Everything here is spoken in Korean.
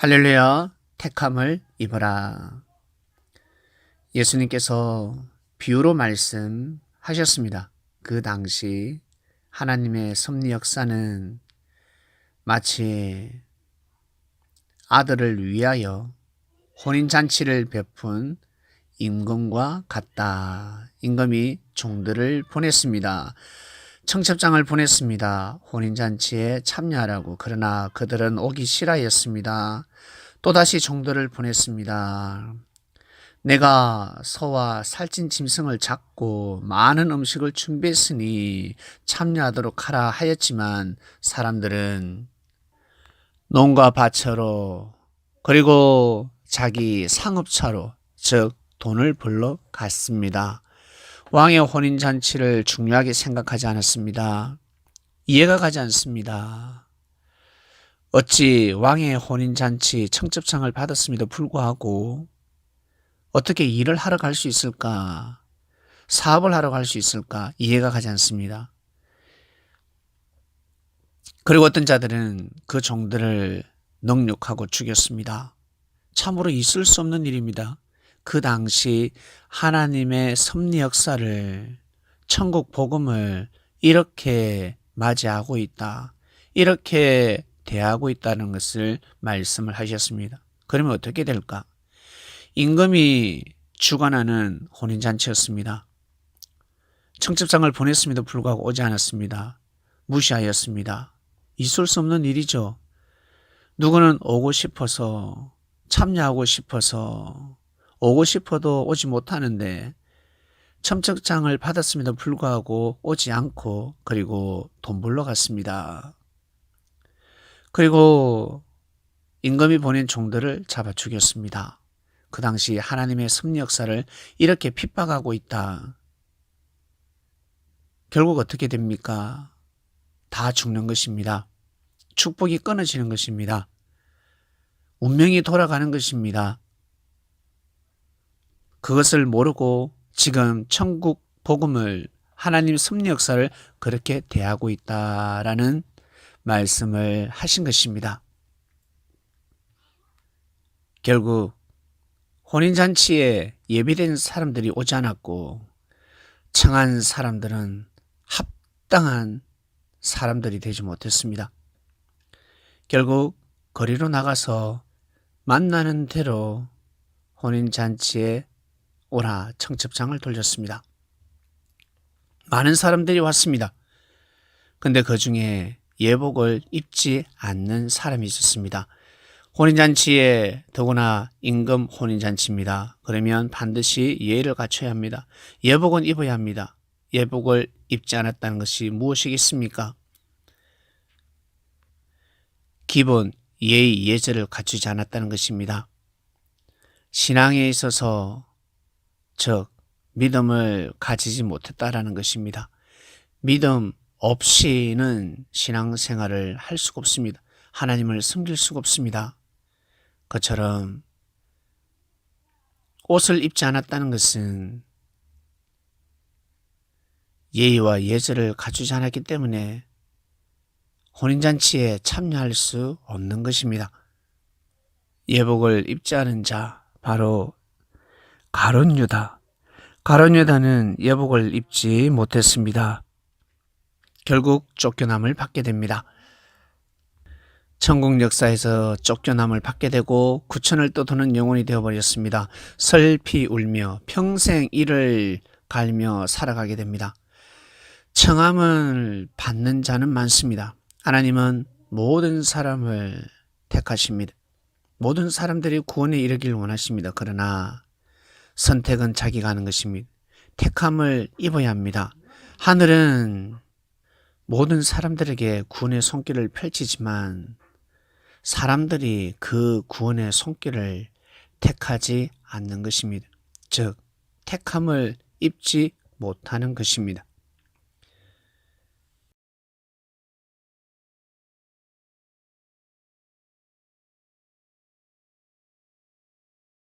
할렐루야, 택함을 입어라. 예수님께서 비유로 말씀하셨습니다. 그 당시 하나님의 섭리 역사는 마치 아들을 위하여 혼인잔치를 베푼 임금과 같다. 임금이 종들을 보냈습니다. 청첩장을 보냈습니다. 혼인잔치에 참여하라고. 그러나 그들은 오기 싫어했습니다. 또다시 종들을 보냈습니다. 내가 소와 살찐 짐승을 잡고 많은 음식을 준비했으니 참여하도록 하라 하였지만 사람들은 농가 밭으로 그리고 자기 상업차로 즉 돈을 벌러 갔습니다. 왕의 혼인잔치를 중요하게 생각하지 않았습니다. 이해가 가지 않습니다. 어찌 왕의 혼인잔치 청첩장을 받았음에도 불구하고 어떻게 일을 하러 갈 수 있을까? 사업을 하러 갈 수 있을까? 이해가 가지 않습니다. 그리고 어떤 자들은 그 종들을 능욕하고 죽였습니다. 참으로 있을 수 없는 일입니다. 그 당시 하나님의 섭리 역사를, 천국 복음을 이렇게 맞이하고 있다. 이렇게 대하고 있다는 것을 말씀을 하셨습니다. 그러면 어떻게 될까? 임금이 주관하는 혼인잔치였습니다. 청첩장을 보냈음에도 불구하고 오지 않았습니다. 무시하였습니다. 있을 수 없는 일이죠. 누구는 오고 싶어서, 참여하고 싶어서, 오고 싶어도 오지 못하는데 청첩장을 받았음에도 불구하고 오지 않고 그리고 돈 벌러 갔습니다. 그리고 임금이 보낸 종들을 잡아 죽였습니다. 그 당시 하나님의 섭리 역사를 이렇게 핍박하고 있다. 결국 어떻게 됩니까? 다 죽는 것입니다. 축복이 끊어지는 것입니다. 운명이 돌아가는 것입니다. 그것을 모르고 지금 천국 복음을 하나님 섭리 역사를 그렇게 대하고 있다라는 말씀을 하신 것입니다. 결국 혼인잔치에 예비된 사람들이 오지 않았고 청한 사람들은 합당한 사람들이 되지 못했습니다. 결국 거리로 나가서 만나는 대로 혼인잔치에 오라 청첩장을 돌렸습니다. 많은 사람들이 왔습니다. 근데 그 중에 예복을 입지 않는 사람이 있었습니다. 혼인잔치에 더구나 임금 혼인잔치입니다. 그러면 반드시 예의를 갖춰야 합니다. 예복은 입어야 합니다. 예복을 입지 않았다는 것이 무엇이겠습니까? 기본 예의 예절을 갖추지 않았다는 것입니다. 신앙에 있어서 즉 믿음을 가지지 못했다라는 것입니다. 믿음 없이는 신앙생활을 할 수가 없습니다. 하나님을 섬길 수가 없습니다. 그처럼 옷을 입지 않았다는 것은 예의와 예절을 갖추지 않았기 때문에 혼인잔치에 참여할 수 없는 것입니다. 예복을 입지 않은 자 바로 가룟 유다. 가룟 유다는 예복을 입지 못했습니다. 결국 쫓겨남을 받게 됩니다. 천국 역사에서 쫓겨남을 받게 되고 구천을 떠도는 영혼이 되어버렸습니다. 슬피 울며 평생 이를 갈며 살아가게 됩니다. 청함을 받는 자는 많습니다. 하나님은 모든 사람을 택하십니다. 모든 사람들이 구원에 이르기를 원하십니다. 그러나 선택은 자기가 하는 것입니다. 택함을 입어야 합니다. 하늘은 모든 사람들에게 구원의 손길을 펼치지만 사람들이 그 구원의 손길을 택하지 않는 것입니다. 즉 택함을 입지 못하는 것입니다.